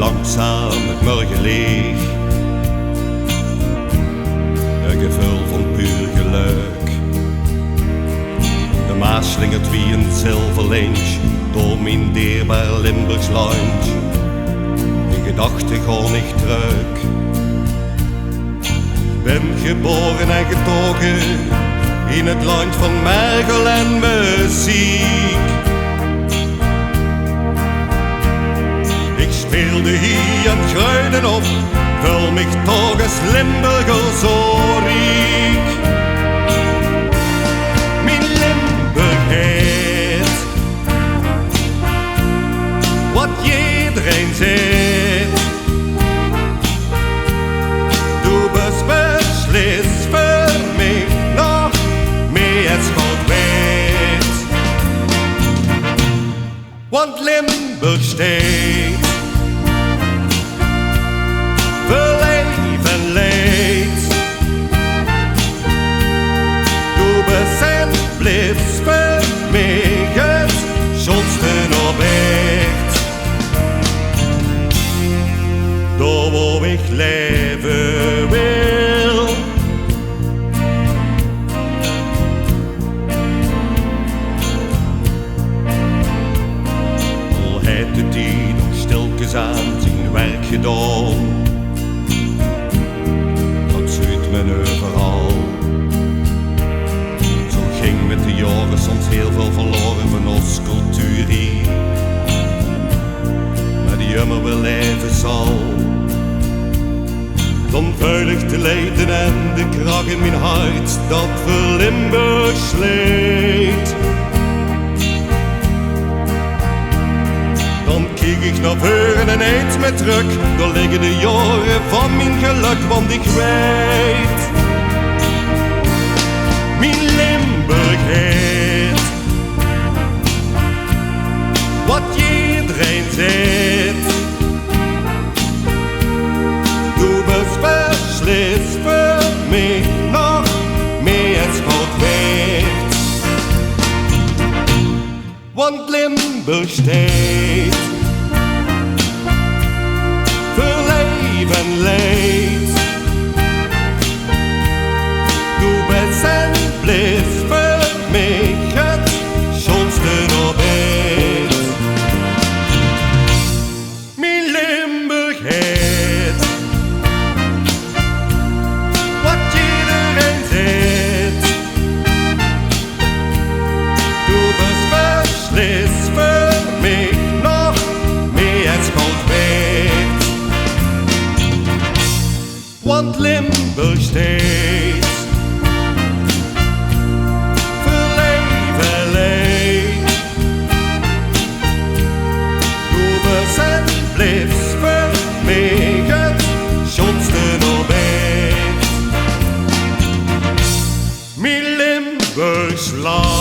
langzaam het morgenlicht. Een gevoel van puur geluk. De Maas slingert wie een zilverlintje door mijn dierbaar Limburgs land. In gedachten ga ik terug. Ben geboren en getogen in het land van mergel en muziek. Ik speelde hier en gruiden op, vul mich toch als Limburger zo riek. Mijn Limburgheid, wat iedereen zegt. Du bist beslist voor mij nog meer als God weet. Want Limburg steekt voor leven leed. Du bist en blijft voor mij het schoonste op echt. Daar waar ik leven wil. Al heeft die nog stilkens aan zijn werk gedaan. Dat zuidt men overal. Zo ging met de jaren soms heel veel verloren van ons cultuur hier. Maar die immer wel leven zal. Dan vuilig te lijden en de kracht in mijn hart dat voor Limburg sleet. Dan kijk ik naar voren en eens met terug. Daar liggen de jaren van mijn geluk, want ik weet. Mijn Limburgheid, wat iedereen zegt. Du bist beslist voor mij nog meer als God weet. Want Limburg steekt voor leven leed. Du bist en blijft voor mij het schoonste op echt. Mijn Limburgheid, wat iedereen zegt. Du bist beslist voor mij nog meer als God weet. Want Limburg steekt voor leven leed. Du bist en blijft voor mij het schoonste op echt. Mijn Limburgs land.